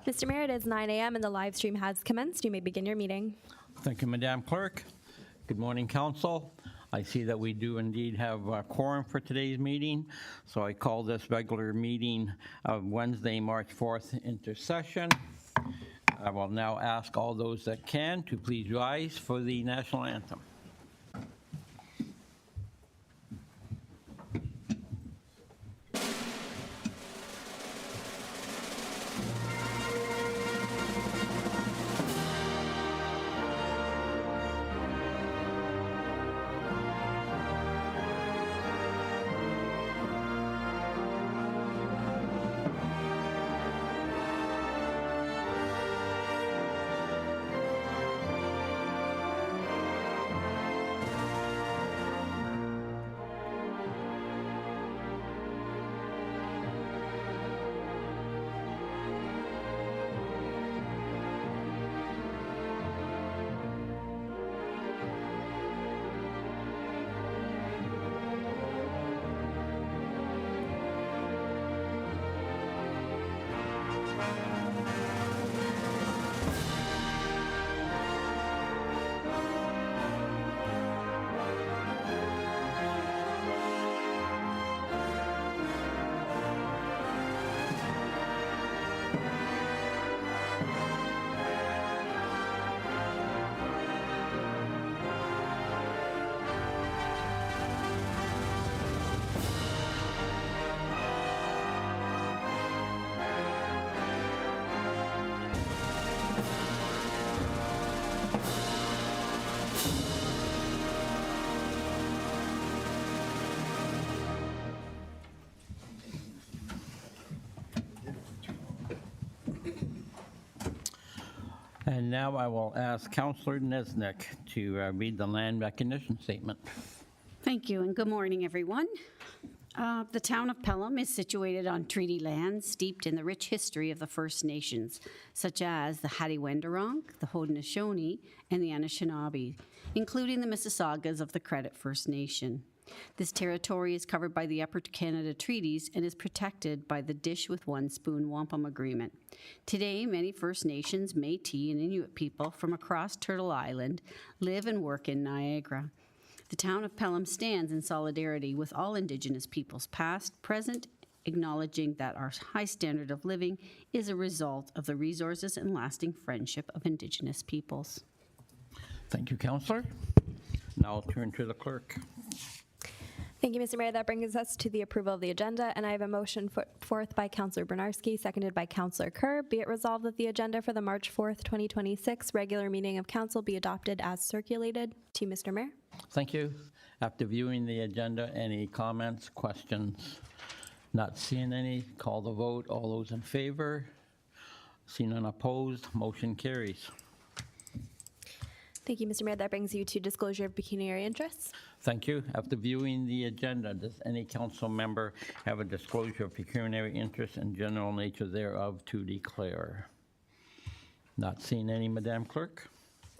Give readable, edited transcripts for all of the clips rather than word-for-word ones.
Mr. Mayor, it is 9 a.m. and the live stream has commenced. You may begin your meeting. Thank you, Madam Clerk. Good morning, Council. I see that we do indeed have a quorum for today's meeting, so I call this regular meeting of Wednesday, March 4th into session. I will now ask all those that can to please rise for the national anthem. And now I will ask Councillor Nesnick to read the land recognition statement. Thank you, and good morning, everyone. The town of Pelham is situated on treaty land steeped in the rich history of the First Nations, such as the Hattie-Wendoronk, the Haudenosaunee, and the Anishinaabe, including the Mississaugas of the Credit First Nation. This territory is covered by the Upper Canada Treaties and is protected by the Dish with One Spoon Wampum Agreement. Today, many First Nations, Métis, and Inuit people from across Turtle Island live and work in Niagara. The town of Pelham stands in solidarity with all Indigenous peoples, past, present, acknowledging that our high standard of living is a result of the resources and lasting friendship of Indigenous peoples. Thank you, Councillor. Now I'll turn to the clerk. Thank you, Mr. Mayor. That brings us to the approval of the agenda, and I have a motion put forth by Councillor Bernarski, seconded by Councillor Kerr. Be it resolved that the agenda for the March 4th, 2026 regular meeting of Council be adopted as circulated. To you, Mr. Mayor. Thank you. After viewing the agenda, any comments, questions? Not seeing any. Call the vote. All those in favor? Seeing none opposed, motion carries. Thank you, Mr. Mayor. That brings you to disclosure of pecuniary interests. Thank you. After viewing the agenda, does any council member have a disclosure of pecuniary interest and general nature thereof to declare? Not seeing any, Madam Clerk.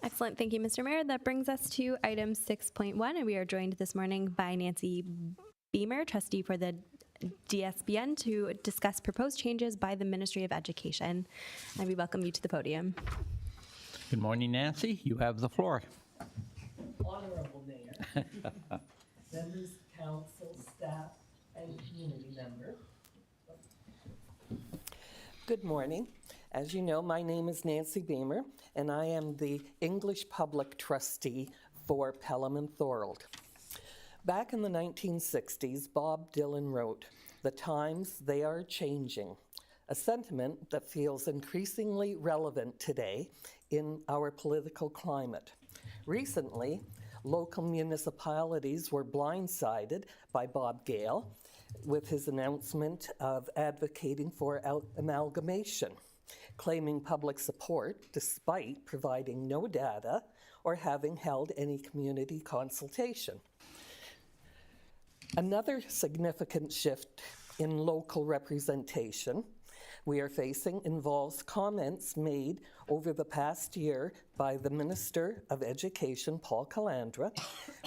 Excellent. Thank you, Mr. Mayor. That brings us to item 6.1, and we are joined this morning by Nancy Beamer, trustee for the DSBN, to discuss proposed changes by the Ministry of Education. And we welcome you to the podium. Good morning, Nancy. You have the floor. Honorable Mayor, members, council, staff, and community members. Good morning. As you know, my name is Nancy Beamer, and I am the English Public Trustee for Pelham and Thorold. Back in the 1960s, Bob Dylan wrote, "The times, they are changing," a sentiment that feels increasingly relevant today in our political climate. Recently, local municipalities were blindsided by Bob Gale with his announcement of advocating for amalgamation, claiming public support despite providing no data or having held any community consultation. Another significant shift in local representation we are facing involves comments made over the past year by the Minister of Education, Paul Calandra,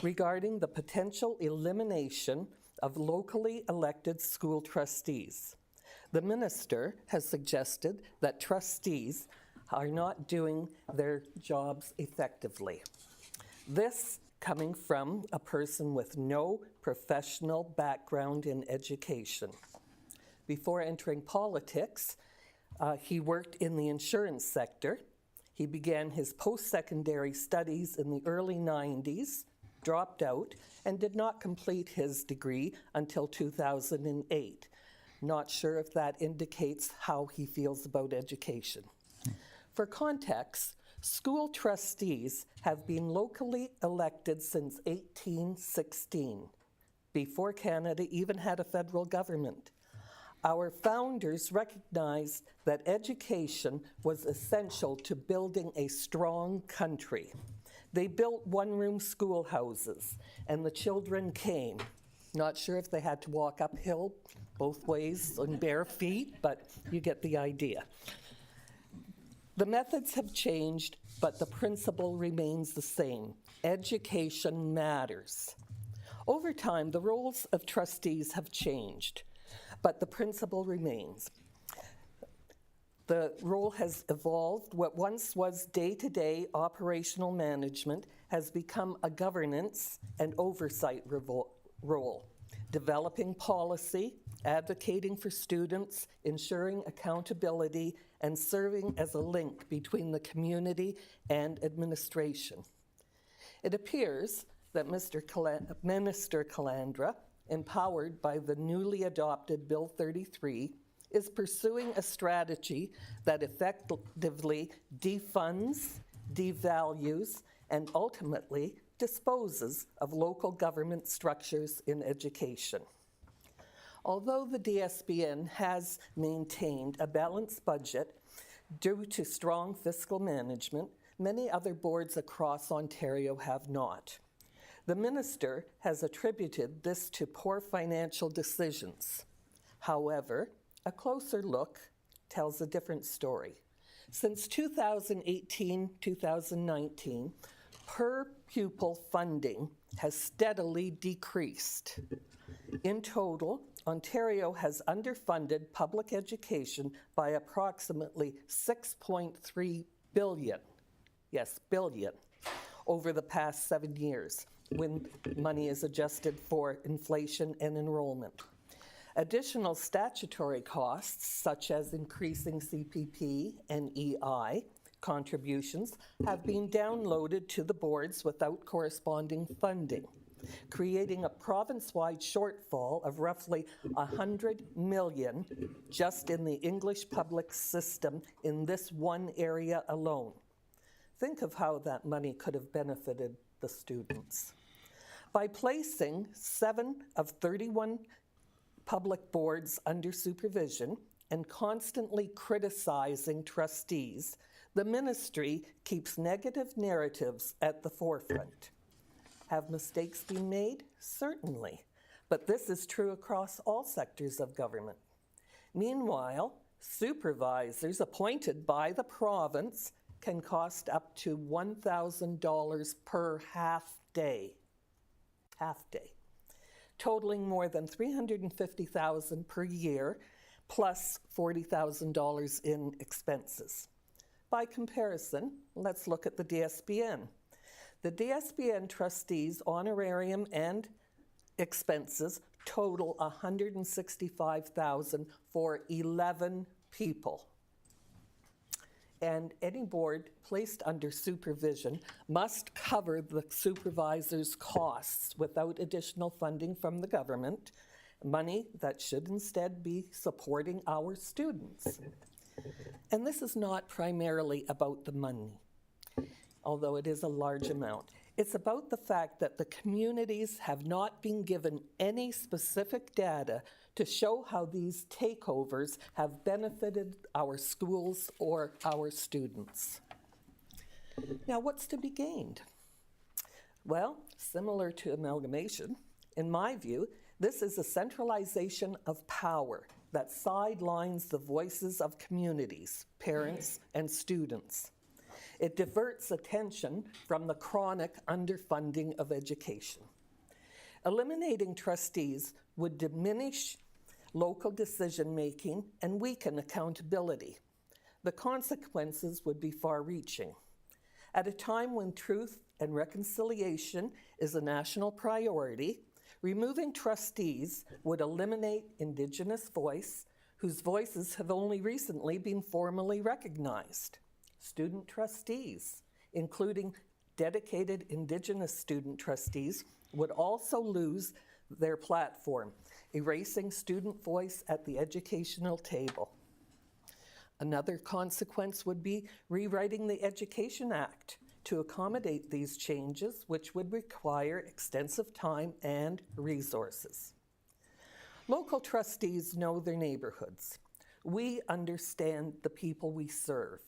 regarding the potential elimination of locally elected school trustees. The minister has suggested that trustees are not doing their jobs effectively. This coming from a person with no professional background in education. Before entering politics, he worked in the insurance sector. He began his post-secondary studies in the early 90s, dropped out, and did not complete his degree until 2008. Not sure if that indicates how he feels about education. For context, school trustees have been locally elected since 1816, before Canada even had a federal government. Our founders recognized that education was essential to building a strong country. They built one-room schoolhouses, and the children came. Not sure if they had to walk uphill both ways on bare feet, but you get the idea. The methods have changed, but the principle remains the same. Education matters. Over time, the roles of trustees have changed, but the principle remains. The role has evolved. What once was day-to-day operational management has become a governance and oversight role, developing policy, advocating for students, ensuring accountability, and serving as a link between the community and administration. It appears that Minister Calandra, empowered by the newly adopted Bill 33, is pursuing a strategy that effectively defunds, devalues, and ultimately disposes of local government structures in education. Although the DSBN has maintained a balanced budget due to strong fiscal management, many other boards across Ontario have not. The minister has attributed this to poor financial decisions. However, a closer look tells a different story. Since 2018-2019, per pupil funding has steadily decreased. In total, Ontario has underfunded public education by approximately $6.3 billion, yes, billion, over the past 7 years, when money is adjusted for inflation and enrollment. Additional statutory costs, such as increasing CPP and EI contributions, have been downloaded to the boards without corresponding funding, creating a province-wide shortfall of roughly $100 million just in the English public system in this one area alone. Think of how that money could have benefited the students. By placing 7 of 31 public boards under supervision and constantly criticizing trustees, the ministry keeps negative narratives at the forefront. Have mistakes been made? Certainly, but this is true across all sectors of government. Meanwhile, supervisors appointed by the province can cost up to $1,000 per half-day, totaling more than $350,000 per year, plus $40,000 in expenses. By comparison, let's look at the DSBN. The DSBN trustees' honorarium and expenses total $165,000 for 11 people. And any board placed under supervision must cover the supervisor's costs without additional funding from the government, money that should instead be supporting our students. And this is not primarily about the money, although it is a large amount. It's about the fact that the communities have not been given any specific data to show how these takeovers have benefited our schools or our students. Now, what's to be gained? Well, similar to amalgamation, in my view, this is a centralization of power that sidelines the voices of communities, parents, and students. It diverts attention from the chronic underfunding of education. Eliminating trustees would diminish local decision-making and weaken accountability. The consequences would be far-reaching. At a time when truth and reconciliation is a national priority, removing trustees would eliminate Indigenous voice, whose voices have only recently been formally recognized. Student trustees, including dedicated Indigenous student trustees, would also lose their platform, erasing student voice at the educational table. Another consequence would be rewriting the Education Act to accommodate these changes, which would require extensive time and resources. Local trustees know their neighborhoods. We understand the people we serve.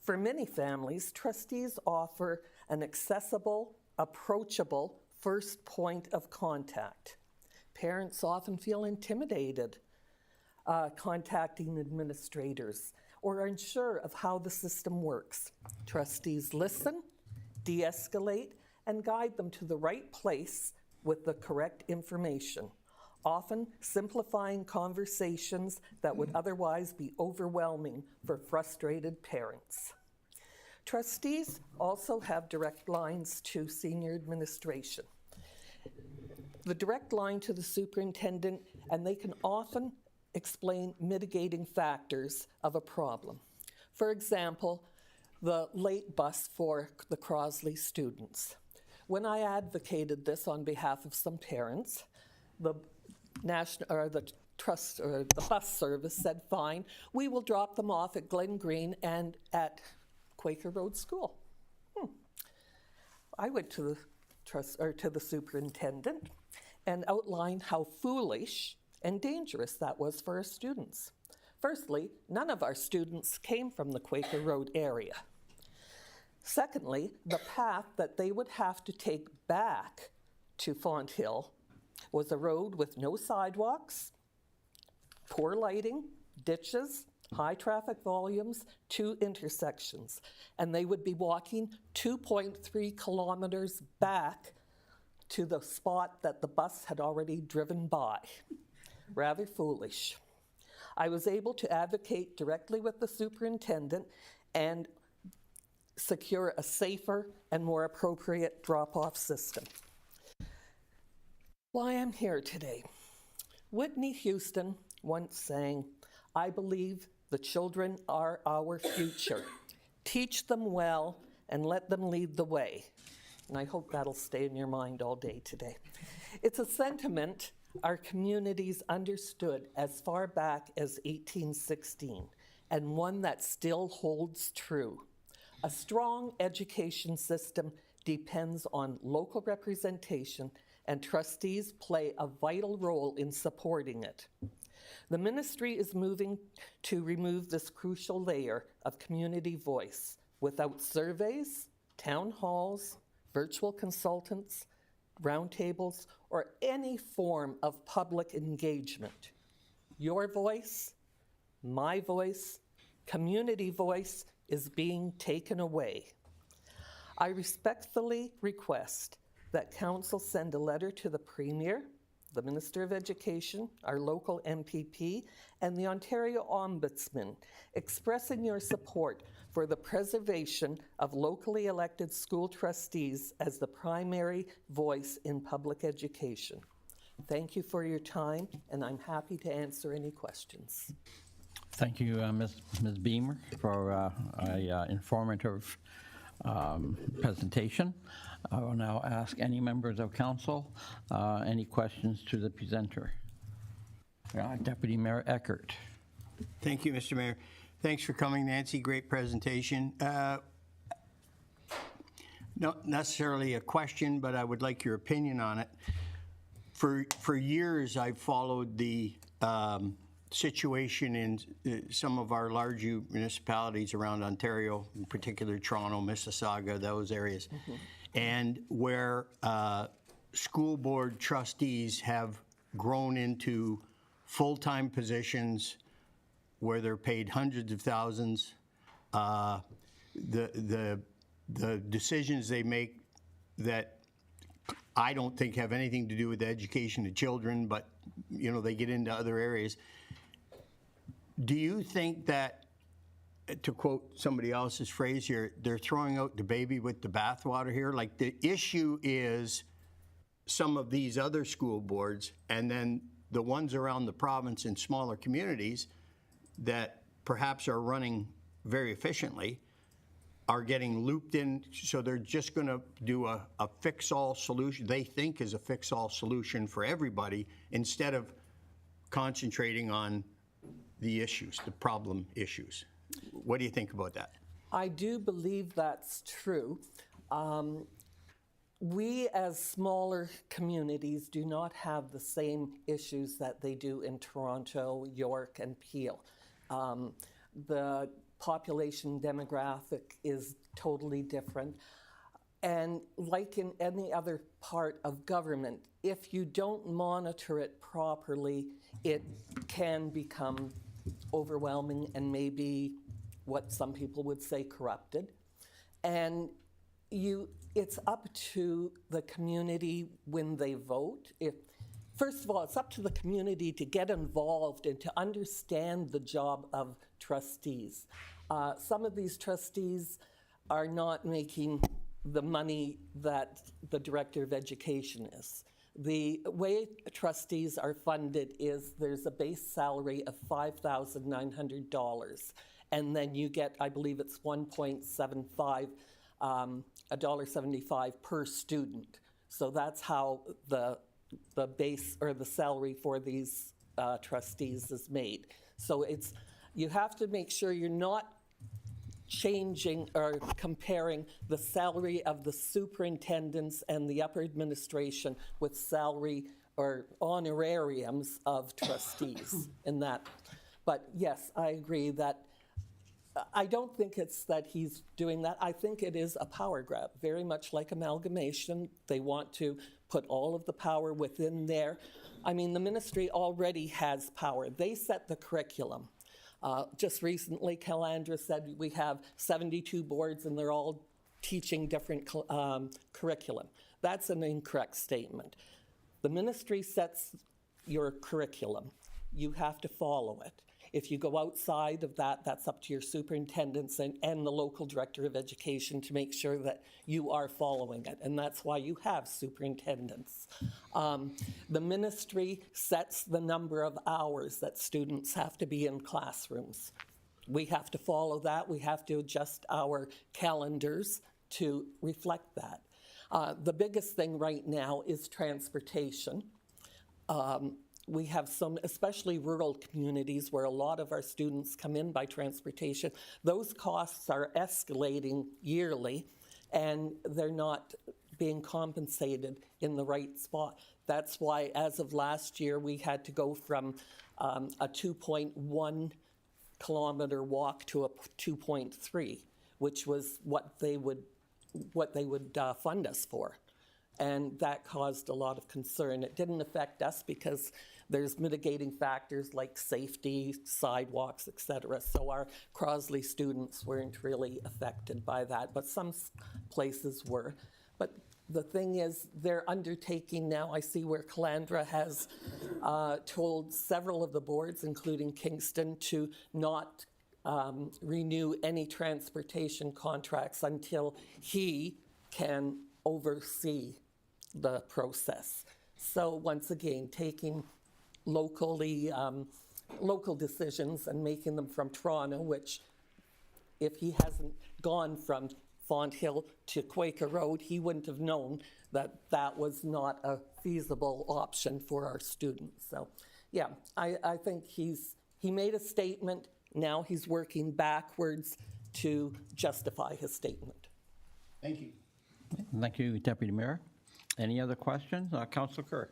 For many families, trustees offer an accessible, approachable first point of contact. Parents often feel intimidated contacting administrators or are unsure of how the system works. Trustees listen, de-escalate, and guide them to the right place with the correct information, often simplifying conversations that would otherwise be overwhelming for frustrated parents. Trustees also have direct lines to senior administration. The direct line to the superintendent, and they can often explain mitigating factors of a problem. For example, the late bus for the Crosley students. When I advocated this on behalf of some parents, the bus service said, fine, we will drop them off at Glen Green and at Quaker Road School. I went to the superintendent and outlined how foolish and dangerous that was for our students. Firstly, none of our students came from the Quaker Road area. Secondly, the path that they would have to take back to Fonthill was a road with no sidewalks, poor lighting, ditches, high traffic volumes, 2 intersections, and they would be walking 2.3 kilometers back to the spot that the bus had already driven by. Rather foolish. I was able to advocate directly with the superintendent and secure a safer and more appropriate drop-off system. Why I'm here today. Whitney Houston once sang, "I believe the children are our future. Teach them well and let them lead the way." And I hope that'll stay in your mind all day today. It's a sentiment our communities understood as far back as 1816, and one that still holds true. A strong education system depends on local representation, and trustees play a vital role in supporting it. The ministry is moving to remove this crucial layer of community voice without surveys, town halls, virtual consultants, roundtables, or any form of public engagement. Your voice, my voice, community voice is being taken away. I respectfully request that Council send a letter to the Premier, the Minister of Education, our local MPP, and the Ontario Ombudsman, expressing your support for the preservation of locally elected school trustees as the primary voice in public education. Thank you for your time, and I'm happy to answer any questions. Thank you, Ms. Beamer, for an informative presentation. I will now ask any members of council any questions to the presenter. Deputy Mayor Eckert. Thank you, Mr. Mayor. Thanks for coming, Nancy. Great presentation. Not necessarily a question, but I would like your opinion on it. For years, I've followed the situation in some of our large municipalities around Ontario, in particular Toronto, Mississauga, those areas, and where school board trustees have grown into full-time positions where they're paid hundreds of thousands. The decisions they make that I don't think have anything to do with the education of children, but they get into other areas. Do you think that, to quote somebody else's phrase here, they're throwing out the baby with the bathwater here? Like, the issue is some of these other school boards, and then the ones around the province in smaller communities that perhaps are running very efficiently are getting looped in, so they're just going to do a fix-all solution, they think is a fix-all solution for everybody, instead of concentrating on the issues, the problem issues. What do you think about that? I do believe that's true. We, as smaller communities, do not have the same issues that they do in Toronto, York, and Peel. The population demographic is totally different. And like in any other part of government, if you don't monitor it properly, it can become overwhelming and maybe what some people would say corrupted. And it's up to the community when they vote. First of all, it's up to the community to get involved and to understand the job of trustees. Some of these trustees are not making the money that the director of education is. The way trustees are funded is there's a base salary of $5,900, and then you get, I believe it's $1.75, $1.75 per student. So that's how the base or the salary for these trustees is made. So you have to make sure you're not changing or comparing the salary of the superintendents and the upper administration with salary or honorariums of trustees in that. But yes, I agree that I don't think it's that he's doing that. I think it is a power grab, very much like amalgamation. They want to put all of the power within there. I mean, the ministry already has power. They set the curriculum. Just recently, Calandra said we have 72 boards and they're all teaching different curriculum. That's an incorrect statement. The ministry sets your curriculum. You have to follow it. If you go outside of that, that's up to your superintendents and the local director of education to make sure that you are following it. And that's why you have superintendents. The ministry sets the number of hours that students have to be in classrooms. We have to follow that. We have to adjust our calendars to reflect that. The biggest thing right now is transportation. We have some, especially rural communities where a lot of our students come in by transportation. Those costs are escalating yearly, and they're not being compensated in the right spot. That's why, as of last year, we had to go from a 2.1 kilometer walk to a 2.3, which was what they would fund us for. And that caused a lot of concern. It didn't affect us because there's mitigating factors like safety, sidewalks, et cetera. So our Crosley students weren't really affected by that, but some places were. But the thing is, they're undertaking now, I see where Calandra has told several of the boards, including Kingston, to not renew any transportation contracts until he can oversee the process. So once again, taking local decisions and making them from Toronto, which if he hasn't gone from Fonthill to Quaker Road, he wouldn't have known that that was not a feasible option for our students. So yeah, I think he made a statement. Now he's working backwards to justify his statement. Thank you. Thank you, Deputy Mayor. Any other questions? Councillor Kerr.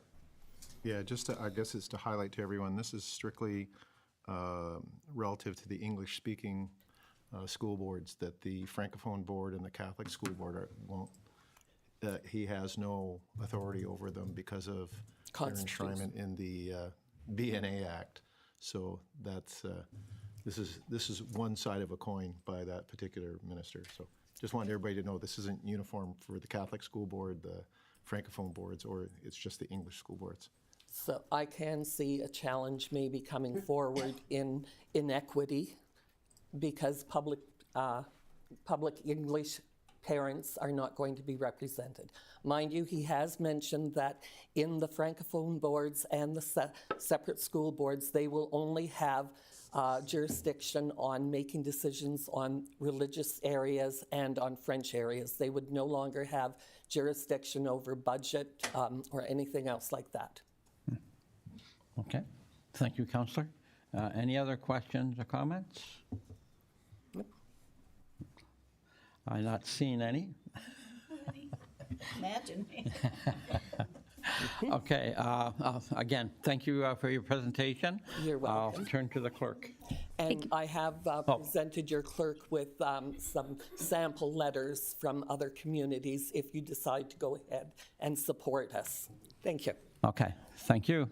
Yeah, just to, I guess it's to highlight to everyone, this is strictly relative to the English-speaking school boards, that the Francophone board and the Catholic school board won't, he has no authority over them because of their enshrinement in the BNA Act. So that's, this is one side of a coin by that particular minister. So just wanted everybody to know this isn't uniform for the Catholic School Board, the Francophone boards, or it's just the English school boards. So I can see a challenge maybe coming forward in inequity because public English parents are not going to be represented. Mind you, he has mentioned that in the Francophone boards and the separate school boards, they will only have jurisdiction on making decisions on religious areas and on French areas. They would no longer have jurisdiction over budget or anything else like that. Okay, thank you, Councillor. Any other questions or comments? I'm not seeing any. Imagine. Okay, again, thank you for your presentation. You're welcome. I'll turn to the clerk. And I have presented your clerk with some sample letters from other communities if you decide to go ahead and support us. Thank you. Okay, thank you.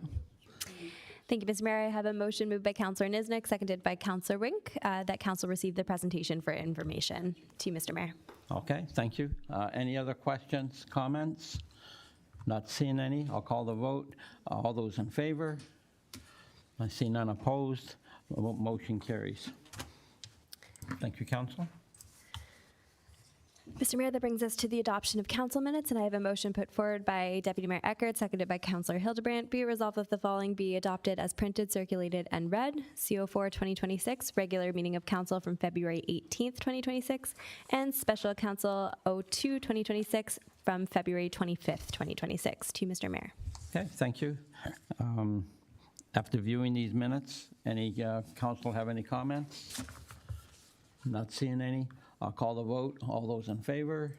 Thank you, Mr. Mayor. I have a motion moved by Councillor Niznik, seconded by Councillor Wink, that Council receive the presentation for information. To you, Mr. Mayor. Okay, thank you. Any other questions, comments? Not seeing any. I'll call the vote. All those in favor? I see none opposed. Motion carries. Thank you, Council. Mr. Mayor, that brings us to the adoption of council minutes, and I have a motion put forward by Deputy Mayor Eckert, seconded by Councillor Hildebrandt. Be it resolved that the following be adopted as printed, circulated, and read. CO4 2026, regular meeting of council from February 18th, 2026, and special council 02 2026 from February 25th, 2026. To you, Mr. Mayor. Okay, thank you. After viewing these minutes, any council have any comments? Not seeing any. I'll call the vote. All those in favor?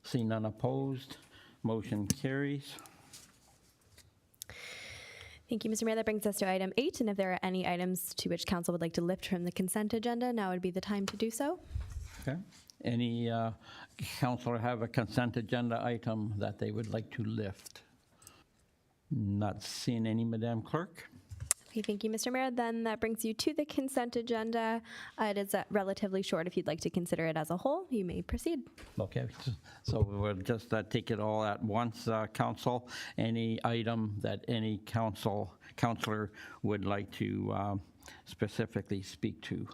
See none opposed. Motion carries. Thank you, Mr. Mayor. That brings us to item 8, and if there are any items to which council would like to lift from the consent agenda, now would be the time to do so. Okay. Any councilor have a consent agenda item that they would like to lift? Not seeing any, Madam Clerk. Okay, thank you, Mr. Mayor. Then that brings you to the consent agenda. It is relatively short. If you'd like to consider it as a whole, you may proceed. Okay, so we'll just take it all at once, Council. Any item that any councilor would like to specifically speak to?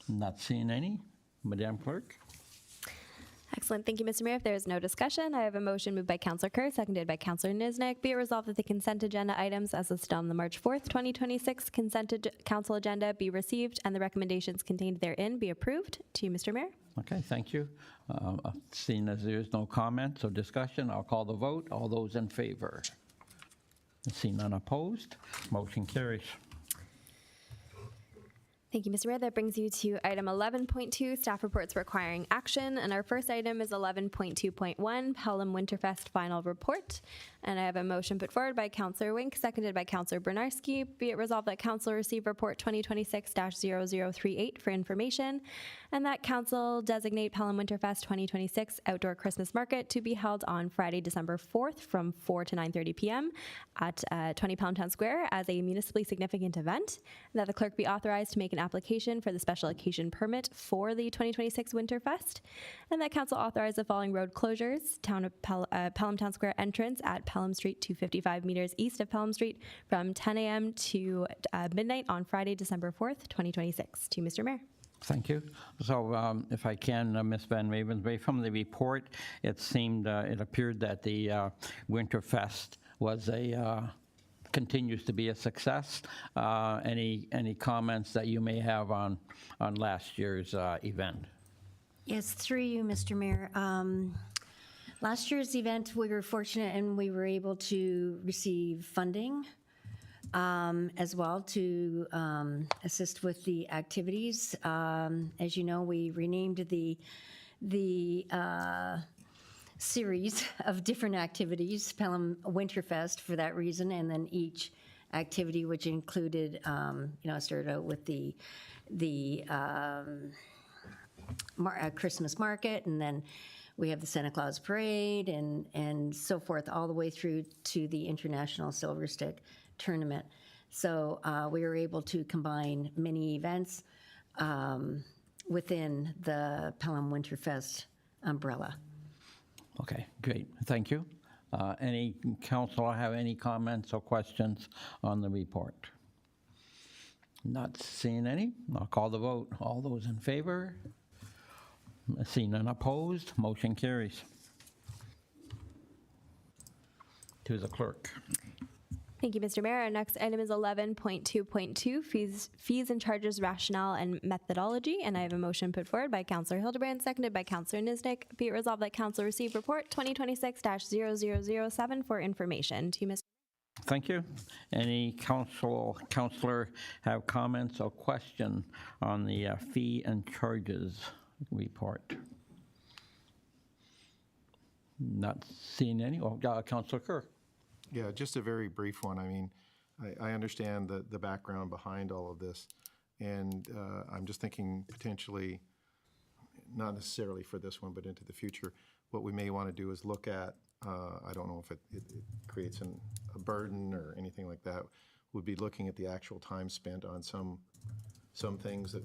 Not seeing any. Madam Clerk? Excellent. Thank you, Mr. Mayor. If there is no discussion, I have a motion moved by Councillor Kerr, seconded by Councillor Niznik. Be it resolved that the consent agenda items as listed on the March 4th, 2026 council agenda be received and the recommendations contained therein be approved. To you, Mr. Mayor. Okay, thank you. Seeing as there is no comments or discussion, I'll call the vote. All those in favor? See none opposed. Motion carries. Thank you, Mr. Mayor. That brings you to item 11.2, staff reports requiring action. And our first item is 11.2.1, Pelham Winterfest final report. And I have a motion put forward by Councillor Wink, seconded by Councillor Bernarski. Be it resolved that Council receive report 2026-0038 for information, and that Council designate Pelham Winterfest 2026 outdoor Christmas market to be held on Friday, December 4th from 4 to 9:30 p.m. at 20 Pelham Town Square as a municipally significant event. And that the clerk be authorized to make an application for the special occasion permit for the 2026 Winterfest, and that Council authorize the following road closures: Pelham Town Square entrance at Pelham Street to 55 meters east of Pelham Street from 10 a.m. to midnight on Friday, December 4th, 2026. To you, Mr. Mayor. Thank you. So if I can, Ms. Van Ravensway, from the report, it appeared that the Winterfest was continues to be a success. Any comments that you may have on last year's event? Yes, through you, Mr. Mayor. Last year's event, we were fortunate and we were able to receive funding as well to assist with the activities. As you know, we renamed the series of different activities, Pelham Winterfest, for that reason, and then each activity, which included, started out with the Christmas market, and then we have the Santa Claus parade and so forth, all the way through to the International Silver Stick Tournament. So we were able to combine many events within the Pelham Winterfest umbrella. Okay, great, thank you. Any councilor have any comments or questions on the report? Not seeing any, I'll call the vote. All those in favor? Seeing none opposed, motion carries. To the clerk. Thank you, Mr. Mayor. Our next item is 11.2.2, fees and charges rationale and methodology. And I have a motion put forward by Councillor Hildebrand, seconded by Councillor Niznik. Be it resolved that Council receive report 2026-0007 for information. To you, Mr. Thank you. Any councilor have comments or question on the fee and charges report? Not seeing any. Oh, Councilor Kerr. Yeah, just a very brief one. I mean, I understand the background behind all of this, and I'm just thinking potentially, not necessarily for this one, but into the future, what we may want to do is look at, I don't know if it creates a burden or anything like that, would be looking at the actual time spent on some things that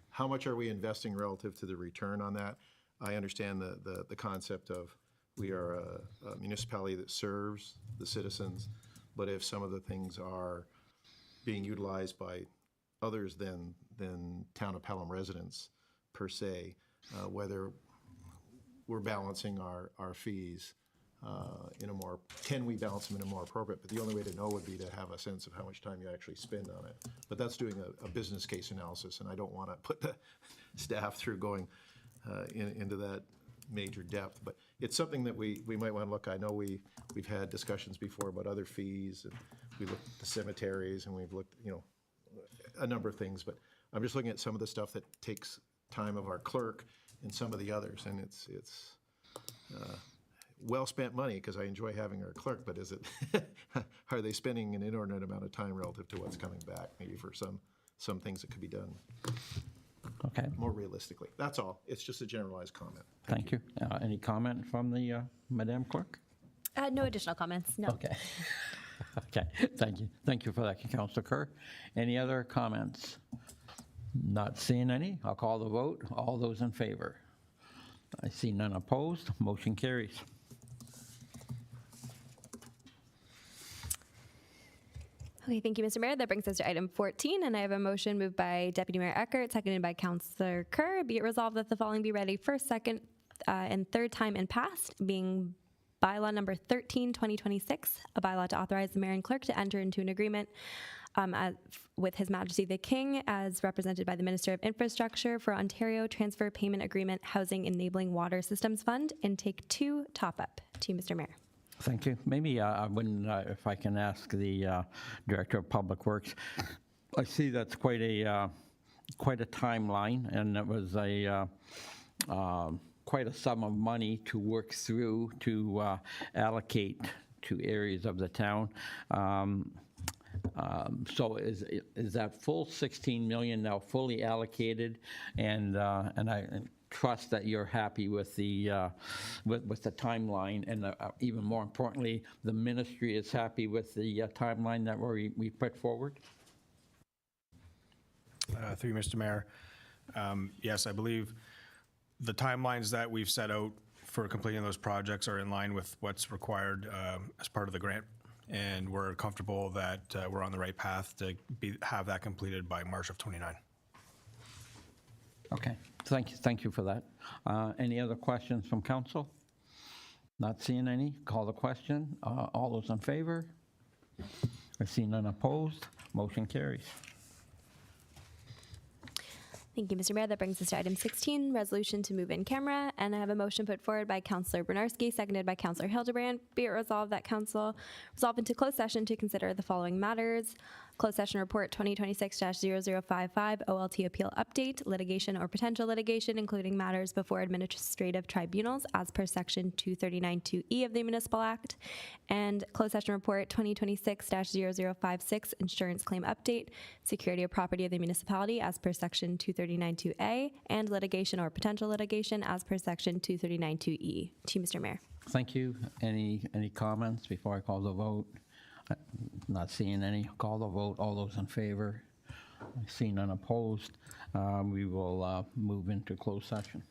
how much are we investing relative to the return on that? I understand the concept of we are a municipality that serves the citizens, but if some of the things are being utilized by others than Town of Pelham residents per se, whether we're balancing our fees can we balance them in a more appropriate, but the only way to know would be to have a sense of how much time you actually spend on it. But that's doing a business case analysis, and I don't want to put the staff through going into that major depth, but it's something that we might want to look. I know we've had discussions before about other fees, and we looked at the cemeteries, and we've looked, a number of things, but I'm just looking at some of the stuff that takes time of our clerk and some of the others, and it's well-spent money, because I enjoy having our clerk, but is it, are they spending an inordinate amount of time relative to what's coming back, maybe for some things that could be done Okay, more realistically? That's all. It's just a generalized comment. thank you. Any comment from the Madam Clerk? No additional comments, no. Okay. Okay, thank you. Thank you for that, Councilor Kerr. Any other comments? Not seeing any. I'll call the vote. All those in favor? I see none opposed. Motion carries. Okay, thank you, Mr. Mayor. That brings us to item 14, and I have a motion moved by Deputy Mayor Eckert, seconded by Councillor Kerr. Be it resolved that the following be read first, second, and third time and passed, being bylaw number 13, 2026, a bylaw to authorize the mayor and clerk to enter into an agreement with His Majesty the King, as represented by the Minister of Infrastructure, for Ontario Transfer Payment Agreement Housing Enabling Water Systems Fund, intake 2, top-up. To you, Mr. Mayor. Thank you. Maybe if I can ask the Director of Public Works, I see that's quite a timeline, and it was quite a sum of money to work through to allocate to areas of the town. So is that full 16 million now fully allocated? And I trust that you're happy with the timeline, and even more importantly, the ministry is happy with the timeline that we put forward. Through you, Mr. Mayor. Yes, I believe the timelines that we've set out for completing those projects are in line with what's required as part of the grant, and we're comfortable that we're on the right path to have that completed by March of 29. Okay, thank you for that. Any other questions from council? Not seeing any. Call the question. All those in favor? I see none opposed. Motion carries. Thank you, Mr. Mayor. That brings us to item 16, resolution to move in camera. And I have a motion put forward by Councillor Bernarski, seconded by Councillor Hildebrand. Be it resolved that Council resolve into closed session to consider the following matters. Closed session report 2026-0055, OLT appeal update, litigation or potential litigation, including matters before administrative tribunals as per section 239(2)E of the Municipal Act. And closed session report 2026-0056, insurance claim update, security of property of the municipality as per section 239(2)A, and litigation or potential litigation as per section 239(2)E. To you, Mr. Mayor. Thank you. Any comments before I call the vote? Not seeing any. Call the vote. All those in favor? I see none opposed. We will move into closed session.